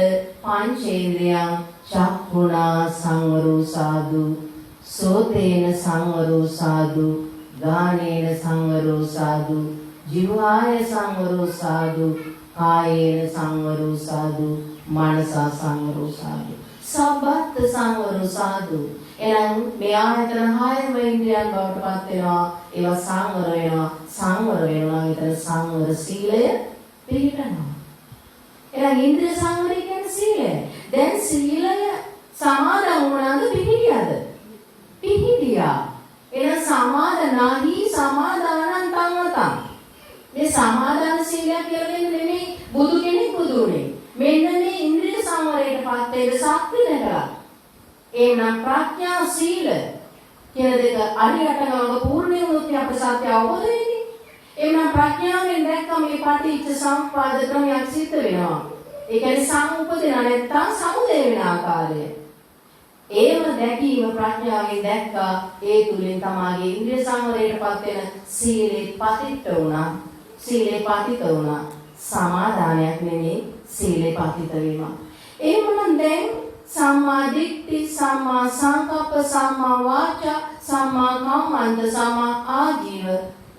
පංචේන්ද්‍රියම් චක්ඛුණා සංවරෝ සාදු, සෝතේන සංවරෝ සාදු, ගානේන සංවරෝ සාදු, ජීවාය සංවරෝ සාදු, කායේන සංවරෝ සාදු, මනසා සංවරෝ සාදු, සබ්බත් සංවරෝ සාදු. එනම් මේ ආයතන හයම ඉන්ද්‍රියන් බවට පත් වෙනවා. ඒවා සංවර වෙනවා. ඊට සංවර සීලය පිළිපදනවා. එනම් ඉන්ද්‍රිය සංවරය කියන්නේ සීලය. දැන් සීලය සමාදන් වුණාද පිහිටියා. එන සමාදනාහි සමාදානං තංවතං. මේ සමාදාන සීලය කියලා දෙන්නේ නෙමෙයි බුදු කෙනෙක් බුදුනේ. මෙන්න මේ ඉන්ද්‍රිය සංවරයට පත් වෙන්න ශක්තිය නැකලා. එනම් ප්‍රඥා සීල කියන දෙක අරියටනවක පූර්ණේ වුණොත් අපේ සත්‍ය අවබෝධ වෙන්නේ. එනම් ප්‍රඥාවෙන් දැක්කම මේ පටිච්ච සමුප්පාද ක්‍රමයක් සිද්ධ වෙනවා. ඒ කියන්නේ සමුපදින නැත්තම් සමුදය වෙන ආකාරය. ඒව දැකීම ප්‍රඥාවෙන් දැක්කා. ඒ තුලින් තමාගේ ඉන්ද්‍රිය සංවරයටපත් වෙන සීලේ පතිත වුණා. සමාදානයක් නෙමෙයි සීලේ පතිත වීම. එහෙමනම් දැන් සම්මා දිට්ඨි, සම්මා සංකප්ප, සම්මා වාචා, සම්මා කම්මන්ත, සම්මා ආජීව,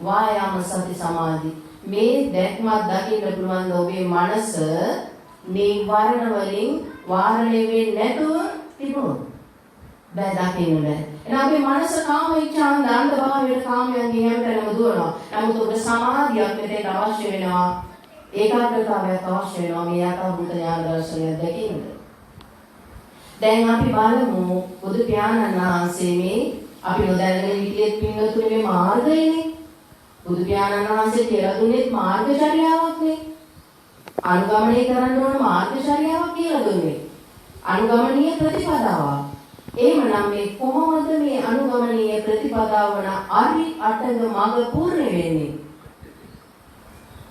වායාම සති සමාධි. මේ දැක්මක් දකින්න පුළුවන් ඔබේ මනස නිවර්ණ වලින් වාරණය වෙන්නේ නැතුව තිබුණොත් බෑ දකින්න බෑ. එහෙනම් අපේ මනස කාම ඉච්ඡාන් දාන්න භාවයට කාමයන්ගෙන් හැමතැනම දුවනවා. නමුත් ඔබ සමාධියක් මෙතෙන් අවශ්‍ය වෙනවා. ඒකාග්‍රතාවයක් අවශ්‍ය වෙනවා මේ යථාභූත ඥාන දර්ශනය දකින්න. දැන් අපි බලමු බුදු පියාණන් වහන්සේ මේ අපි නොදැනගෙන හිටියෙත් පින්වතුනි මේ මාර්ගයනේ. බුදු පියාණන් වහන්සේ කියලා දුන්නේ මාර්ගචර්යාවක් නේ. අනුගමනය කරන්න ඕන මාර්ගචර්යාවක් කියලා දුන්නේ. අනුගමනීය ප්‍රතිපදාවක්. එහෙමනම් මේ කොහොමද මේ අනුගමනීය ප්‍රතිපදාව වන අරි අටඟ මඟ පූර්ණ වෙන්නේ?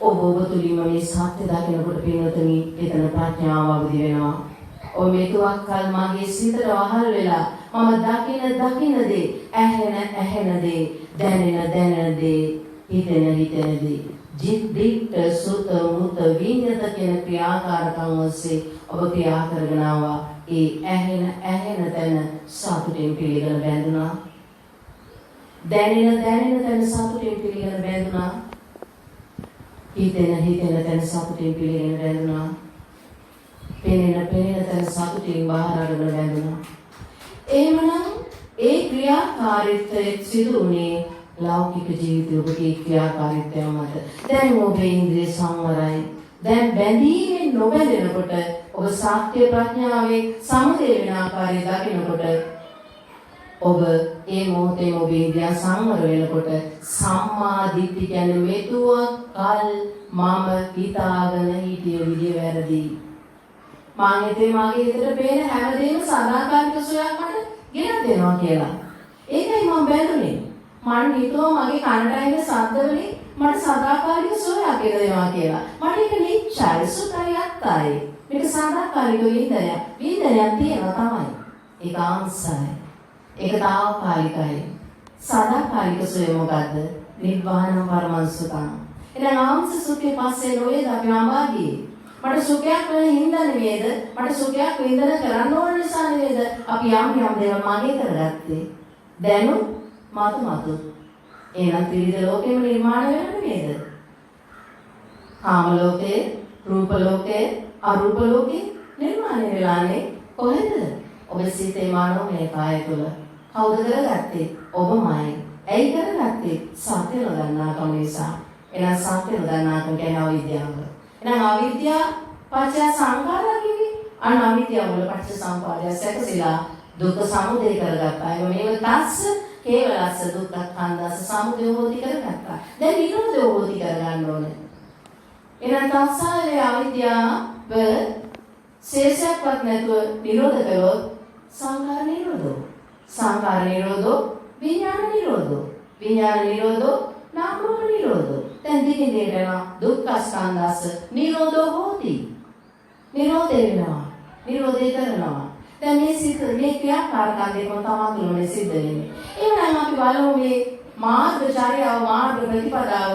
ඔබ තුලින්ම මේ සත්‍ය දකිනකොට පින්වතුනි එතන ප්‍රඥාව අවදි වෙනවා. ඔය මේතුවක් කල් මාගේ සිතට වහල් වෙලා මම දකින දේ, ඇහෙන දේ, දැනෙන දේ, හිතෙන දේ, ජිත්දිට සුත මුත විඤ්ඤත කියන ක්‍රියාකාරකම් ඔස්සේ ඔබ ක්‍රියා කරගෙන ආවා. ඒ ඇහෙන තැන සතුටින් පිළිගෙන බැඳුනා. දැනෙන තැන සතුටින් පිළිගෙන බැඳුනා. හිතෙන තැන සතුටින් පිළිගෙන බැඳුනා. පෙනෙන තැන සතුටින් බාහිර අරගෙන බැඳුනා. එහෙමනම් ඒ ක්‍රියාකාරීත්වයේ සිදුුනේ ලෞකික ජීවිතයේ ඔබගේ ක්‍රියාකාරීත්වය මත. දැන් ඔබේ ඉන්ද්‍රිය සංවරයි. දැන් බැඳීමෙන් නොබැඳෙනකොට ඔබ සත්‍ය ප්‍රඥාවේ සමුදය වෙන ආකාරය දකිනකොට ඔබ ඒ මොහොතේ ඔබේ ඉන්ද්‍රිය සංවර වෙනකොට සම්මා දිට්ඨිය කියන්නේ මෙතුවක් කල් මම හිතාගෙන හිටිය විදිය වැරදි. මාගේ හිතට පේන හැමදේම සදාකාලික සුවයක් මට ගෙනත් දෙනවා කියලා. ඒකයි මම බැඳුනේ. මම හිතුවා මගේ කනට ඇහෙන ශබ්ද වලින් මට සදාකාලික සුවයක් ගෙනදෙනවා කියලා. මට ඒක නිච්චයි සුඛයි අත්තයි. මේක සදාකාලික විඳනයක් තියෙනවා තමයි. ඒක ආංශයි. ඒක తాවකාලිකයි. සදාකාලික සුවය මොකද්ද? නිබ්බාන පරමං සුඛං. එහෙනම් ආංශ සුඛේ පස්සේ නොවේද අපි අඹාගියේ. මට සුඛයක් වෙන හින්දා නෙමෙයිද? මට සුඛයක් විඳින කරන්න ඕන නිසා නෙමෙයිද? අපි යම් දේවල් මගේ කරගත්තේ. දැනු මතු. එහෙනම් ත්‍රිවිධ ලෝකෙම නිර්මාණය වෙන්නේ නේද? කාම ලෝකේ, රූප ලෝකේ, අරූප ලෝකේ නිර්මාණය වෙලානේ කොහෙද? ඔබේ සිතේ මානවයේ කාය තුළ. කවුද කරගත්තේ? ඔබමයි. ඇයි කරගත්තේ? සත්‍ය නොදන්නාකම නිසා. එහෙනම් සත්‍ය නොදන්නාකම කියන්නේ අවිද්‍යාව. එහෙනම් අවිද්‍යාව පත්‍ය සංඛාරා කිව්වේ. අවිද්‍යාව වල පත්‍ය සම්පාදය සැකසීලා දුක්ඛ සමුදය කරගත්තා. ඒ මේව තස්ස කේවලස්ස දුක්ඛ ඛණ්ඩස්ස සමුදය හොති කරගත්තා. දැන් නිරෝධය හොති කරගන්න ඕනේ. එහෙනම් තස්සාවේ අවිද්‍යාව ශේෂයක්වත් නැතුව නිරෝධ කළොත් සංඛාර නිරෝධෝ. සංඛාර නිරෝධෝ විඥාන නිරෝධෝ. විඥාන නිරෝධෝ නාම රූප නිරෝධෝ. දැන් දිගින් දිගටම දුක්ඛ ස්කන්ධස්ස නිරෝධෝ හෝති. නිරෝධය වෙනවා. නිරෝධය කරනවා. දැන් මේ සිත මේ ක්‍රියාකාරකම් දෙකම තමයි තුනේ සිද්ධ වෙන්නේ. ඒ වගේම අපි බලමු මේ මාර්ගචර්යාව මාර්ග ප්‍රතිපදාව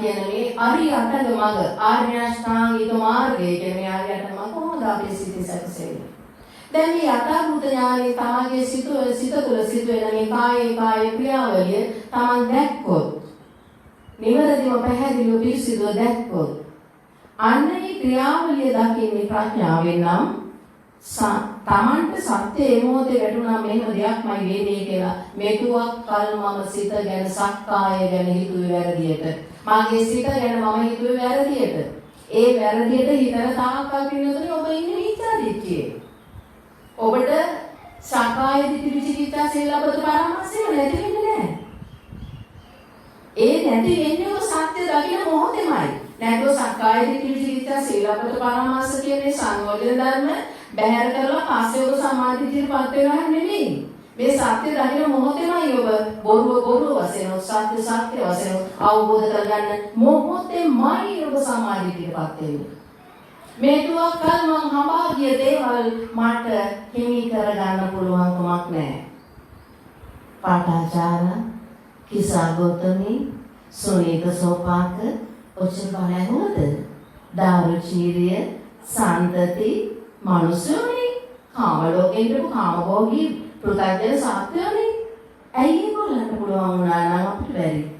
කියන මේ අරිය අටක මඟ ආර්ය අෂ්ටාංගික මාර්ගය කියන මේ ආර්ය අටක මඟ කොහොමද අපේ සිතේ සැකසෙන්නේ? දැන් මේ යථාභූත ඥානයේ තමගේ සිත තුළ සිදුවෙන මේ කායේ ක්‍රියාවලිය තමන් දැක්කොත් නිවැරදිව පැහැදිලිව පිළිසිදුව දැක්කොත් අන්නේ ක්‍රියාවලිය දකින්නේ ප්‍රඥාවෙන් නම් තමන්ට සත්‍ය ඒ මොහොතේ වැටුණා මේක දෙයක්මයි වේදේ කියලා මේකුවක් කල් මම සිත ගැන සක්කාය ගැන හිතුවේ වැරදියට මාගේ සිත ගැන මම හිතුවේ වැරදියට ඒ වැරදියට හිතන තාක්කල් පිළිතුරේ ඔබ ඉන්නේ මිත්‍යාදිත්‍යයේ ඔබට සක්කාය දිට්ඨි විචිකිච්ඡා සීලබ්බත පරාමාසෙම නැති වෙන්නේ නැහැ ඒ නැති වෙන්නේ ඔබ සත්‍ය දකින මොහොතේමයි නැත්නම් සක්කාය දිට්ඨි විචිකිච්ඡා සීලබ්බත පරාමාස කියන්නේ සංයෝජන ධර්ම බහැර කරලා පස්සේ ඔබ සමාධිතියටපත් වෙනවා නෙමෙයි. මේ සත්‍ය දකින මොහොතේමයි ඔබ බොරුව වශයෙන් සත්‍ය වශයෙන් අවබෝධ කරගන්න මොහොතේමයි ඔබ සමාධිතියටපත් වෙන්නේ. මේ තුවක්කල් මං හඹාගිය දේවල් මට හිමි කරගන්න පුළුවන් කමක් නැහැ. පාඨාචාර්ය කිසා ගෞතමි සුනීත සෝපාක ඔච්චර බලනවද? දාරුචීරිය සම්තති මනුෂ්‍යෝනේ කාම ලෝකෙට කාමභෝගී පෘථග්ජන සත්‍යෝනේ ඇයි ඒගොල්ලන්ට පුළුවන් වුණා නම් අපිට බැරි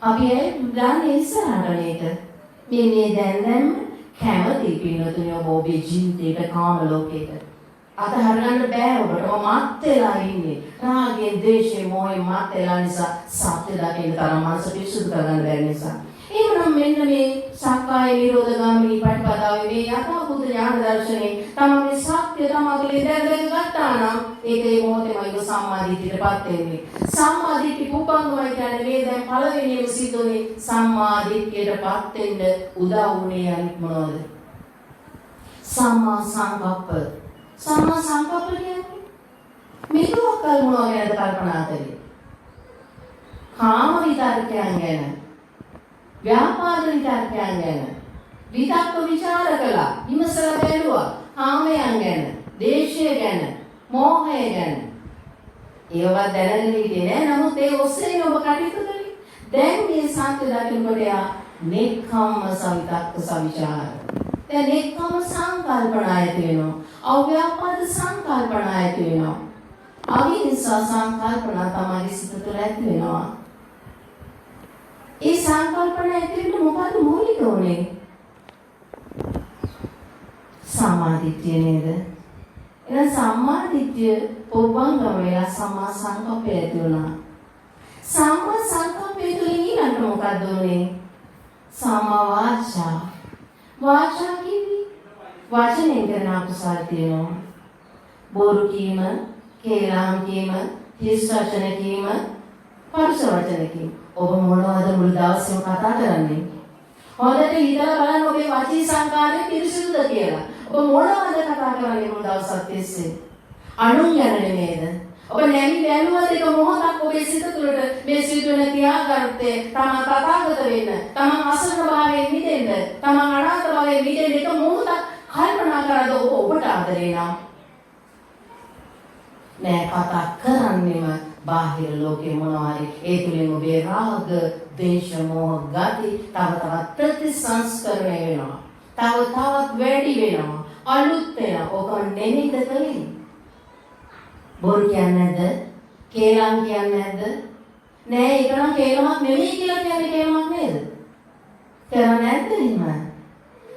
අපි ඒ ගානේ ඉස්සරහට මේක මේ දැන් කැමති පින්නතුනේ ඔබේ ජීවිතේට කාම ලෝකෙට අතහරගන්න බෑ ඔබට මත් වෙලා ඉන්නේ රාගයෙන් ද්වේෂයෙන් මොහෙන් මත් වෙලා නිසා සත්‍ය දකින්න තරම් මනස පිරිසුදු කරගන්න බැරි නිසා එහෙනම් මෙන්න මේ සක්කාය නිරෝධ ගාමිනී ප්‍රතිපදාවේ මේ යථාභූත ඥාන දර්ශනේ තමයි සත්‍ය තමයි දෙයක් ගත්තා නම් ඒකේ මොහොතේමයි සම්මාදිටියටපත් වෙන්නේ. සම්මාදිටි කුපංගමයි කියන්නේ මේ දැන් පළවෙනිම සිදුනේ සම්මාදිටියටපත් වෙන්න උදව් වුණේ අනිත් මොනවද? සම්මා සංකප්ප. සම්මා සංකප්ප කියන්නේ මේකවකල් මොනවද ගැනද කල්පනා කරේ? කාම විතරකයන් ගැන ව්‍යාපාද විචාරකයන් ගැන විතක්ක විචාර කළා විමසලා බැලුවා කාමයන් ගැන දේශය ගැන මෝහය ගැන ඒවා දැනගෙන හිටියේ නෑ නමුත් ඒ ඔස්සේ ඔබ කටයුතු කළේ දැන් මේ සත්‍ය දකිනකොට යා නෙක්ඛම්ම සවිතක්ක සවිචාර දැන් නෙක්ඛම්ම සංකල්පනාය තියෙනවා අව්‍යාපාද සංකල්පනාය තියෙනවා අවිහිංසා සංකල්පනා තමයි සිත තුළ ඇති වෙනවා ඒ සංකල්පන ඇතුළේ මොකද මූලික උනේ? සම්මාදිට්ඨිය නේද? එහෙනම් සම්මාදිට්ඨිය පොබ්බංගම වෙලා සම්මා සංකප්පය ඇති වුණා. සම්මා සංකප්පය තුළින් ඊළඟට මොකද උනේ? සම්මා වාචා. වාචා කිව්වේ වචනෙන් කරන අකුසල් තියෙනවා. බොරු කීම, කේලම් කීම, හිස් වචන කීම, පරුෂ වචන කීම. ඔබ මොනවද මුළු දවසේම කතා කරන්නේ? හොඳට හිතලා බලන්න ඔබේ වචී සංකාරය පිරිසිදුද කියලා. ඔබ මොනවද කතා කරන්නේ මුළු දවසක් තිස්සේ? අනුන් ගැන නේද? ඔබ නැමි බැලුවද එක මොහොතක් ඔබේ සිත තුළට මේ සිදුවෙන ක්‍රියාකාරකේ තමන් තථාගත වෙන්න, තමන් අසරණ භාවයෙන් මිදෙන්න, තමන් අනාථ භාවයෙන් මිදෙන්න එක මොහොතක් කල්පනා කරද්දී ඔබට ආදරේ නම් නෑ කතා කරන්නේම බාහිර ලෝකේ මොනවා හරි ඒ තුලින් ඔබේ රාග, ද්වේෂ, මෝහ ගති තව තවත් ප්‍රතිසංස්කරණය වෙනවා. තව තවත් වැඩි වෙනවා. අලුත් වෙනවා. ඔක නෙමෙයිද කලින්? බොරු කියන්නේ නැද්ද? කේලම් කියන්නේ නැද්ද? නෑ ඒක නම් කේලමක් නෙමෙයි කියලා කියන්නේ කේලමක් නේද? කරන්නේ නැද්ද එහෙම?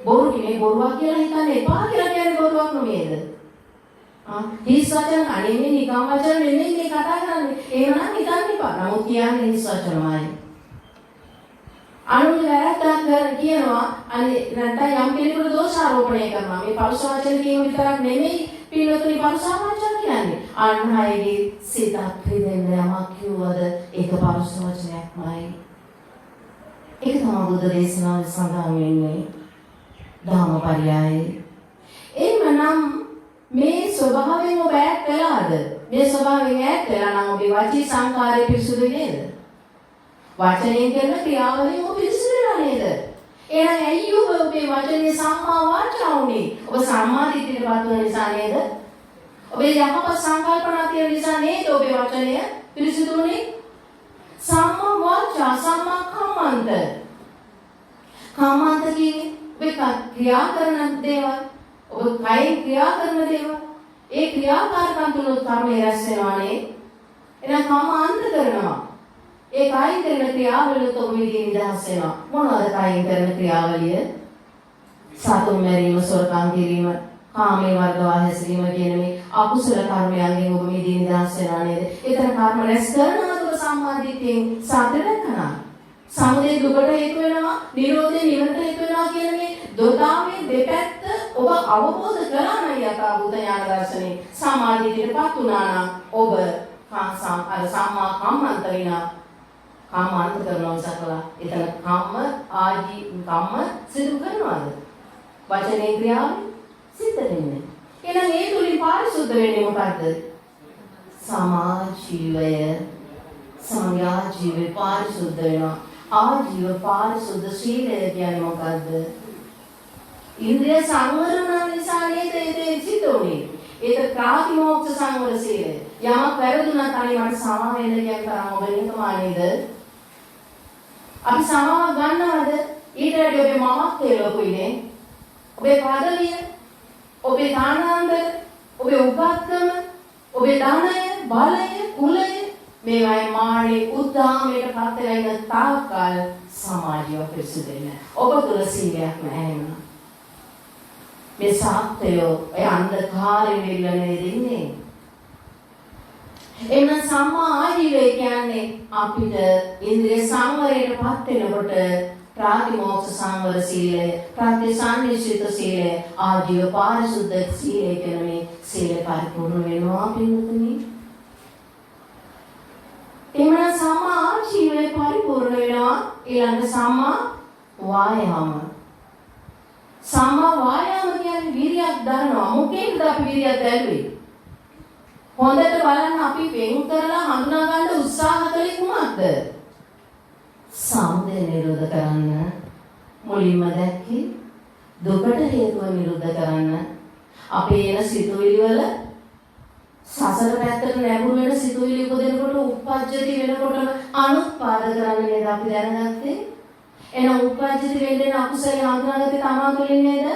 බොරු කියන්නේ බොරුවක් කියලා හිතන්නේ එපා කියලා කියන්නේ බොරුවක් නෙමෙයිද? හිස් වචන අනෙන්නේ නිකම් වචන නෙමෙයි මේ කතා කරන්නේ. එහෙමනම් හිතන්න එපා. නමුත් කියන්නේ හිස් වචනමයි. අනුන් වැරද්දක් කියනවා අනේ නැත්නම් යම් කෙනෙකුට දෝෂාරෝපණය කරනවා. මේ පරුෂ වචන කියන විතරක් නෙමෙයි පිළිවෙතුනි පරුෂ වචන කියන්නේ. අන්හයිගේ සිතක් රිදෙන්න යමක් කිව්වද ඒක පරුෂ වචනයක්මයි. ඒක තමයි බුදු දේශනාවේ සඳහන් වෙන්නේ. ධම්මපරියායේ. එhmenan මේ ස්වභාවයෙන් ඔබ ඈත් වෙලාද? මේ ස්වභාවයෙන් ඈත් වෙලා නම් ඔබේ වචී සංකාරය පිරිසුදු නේද? වචනයෙන් කරන ක්‍රියාවලිය ඔබ පිරිසුදු වෙලා නේද? එහෙනම් ඇයි ඔබ ඔබේ වචනේ සම්මා වාචා උනේ? ඔබ සම්මා දිට්ඨියටපත් වෙන නිසා නේද? ඔබේ යහපත් සංකල්පනා තියෙන නිසා නේද ඔබේ වචනය පිරිසුදු උනේ? සම්මා වාචා සම්මා කම්මන්ත. කම්මන්ත කියන්නේ ඔබ ක්‍රියා කරන දේවල් ඔබ කයින් ක්‍රියා කරන දේවල් ඒ ක්‍රියාකාරකම් තුල කර්මය රැස් වෙනවානේ. එහෙනම් කම අන්ත කරනවා. ඒ කයින් කරන ක්‍රියාවලිය ඔබ විදිහේ නිදහස් වෙනවා. මොනවද කයින් කරන ක්‍රියාවලිය? සතුන් මැරීම, සොරකම් කිරීම, කාමයේ වර්ධව හැසිරීම කියන මේ අකුසල කර්මයන්ගෙන් ඔබ විදිහේ නිදහස් වෙනවා නේද? ඒතර කර්ම රැස් කරනවාද ඔබ සම්මාදිට්ඨියෙන් සාධනකනා? සමුදය දුකට හේතු වෙනවා, නිරෝධය නිවනට හේතු වෙනවා කියන මේ දොතාවේ දෙපැත්ත ඔබ අවබෝධ කරා නම් යථාභූත ඥාන දර්ශනේ සමාධියටපත් වුණා නම් ඔබ සම්මා කම්මන්ත විනා කම්මන්ත කරනවා සකලා එතන කම්ම සිදු කරනවාද? වචනේ ක්‍රියාව සිද්ධ වෙන්නේ. එහෙනම් ඒ තුලින් පාරිශුද්ධ වෙන්නේ මොකද්ද? සමාජීවය සංඥා ජීවේ පාරිශුද්ධ වෙනවා. ආජීව පාරිශුද්ධ සීලය කියන්නේ මොකද්ද? ඉන්ද්‍රිය සංවරණ නිසා නේද ඒ සිද්ධ උනේ. ඒක ප්‍රාතිමෝක්ෂ සංවර සීලය. යමක් වැරදුනත් අනේ මට සමාව වෙන්න කියන තරම් ඔබ නිකමානේද? අපි සමාව ගන්නවද? ඊට වඩා ඔබේ මමත්වයේ ලොකුයිනේ. ඔබේ පදවිය, ඔබේ දානාන්තර, ඔබේ උපත්කම, ඔබේ ධනය, බලය, කුලය මේවායි මානේ උද්දාමයට පත් වෙලා ඉන්න තාක්කල් සමාජය පිරිසුදෙන්නේ. ඔබ තුල සීලයක් නැහැ නේද? මේ සාත්‍යෝ ඒ අන්ධකාරයෙන් ඉල්ලන්නේ ඉන්නේ. එන්න සම්මා ආජීවය කියන්නේ අපිට ඉන්ද්‍රිය සංවරයටපත් වෙනකොට ප්‍රාතිමෝක්ෂ සංවර සීලය, ප්‍රතිසන්නිසිත සීලය, ආජීව පාරිශුද්ධ සීලය කියන මේ සීල පරිපූර්ණ වෙනවා පින්තුනි. එමණ සම්මා ආජීවය පරිපූර්ණ වෙනවා. ඊළඟ සම්මා වායාම. සම්මා වායාම කියන්නේ වීර්යයක් දරනවා. මොකේද අපි වීර්යයක් දැල්වේ? හොඳට බලන්න අපි වෙන් කරලා හඳුනා ගන්න උත්සාහ කළේ කුමක්ද? සමුදය නිරෝධ කරන්න. මුලින්ම දැක්කේ දුකට හේතුව නිරෝධ කරන්න. අපේ එන සිතුවිලි වල සසර පැත්තට නැඹුරු වෙන සිතුවිලි උපදිනකොට උප්පජ්ජති වෙනකොටම අනුත්පාද කරන්න නේද අපි දැනගත්තේ? එහෙනම් උප්පජ්ජති වෙන්නේ අකුසල හඳුනාගත්තේ තමා තුළින් නේද?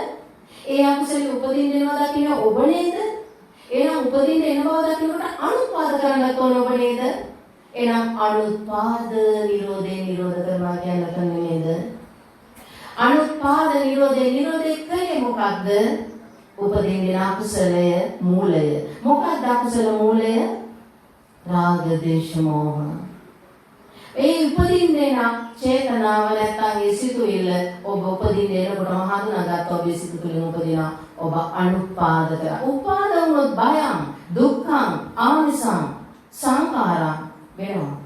ඒ අකුසල උපදින්න වෙනවා දකින්න ඔබ නේද? එහෙනම් උපදින්න එන බව දකින්නකොට අනුත්පාද කරන්නත් ඕන ඔබ නේද? එහෙනම් අනුත්පාද නිරෝධේ නිරෝධ කරනවා කියන්නේ නේද? අනුත්පාද නිරෝධේ කලේ මොකක්ද? උපදින්න අකුසලය මූලය. මොකක්ද අකුසල මූලය? රාග දේශ මොහ. ඒ උපදින්නේ නම් චේතනාව නැත්නම් ඒ සිතුවිල්ල ඔබ උපදින්න එනකොටම හඳුනාගත්ත ඔබේ සිත තුළින් උපදින ඔබ අනුත්පාද කරා. උපාද වුණොත් භයං, දුක්ඛං, ආනිසං, සංඛාරං වෙනවා.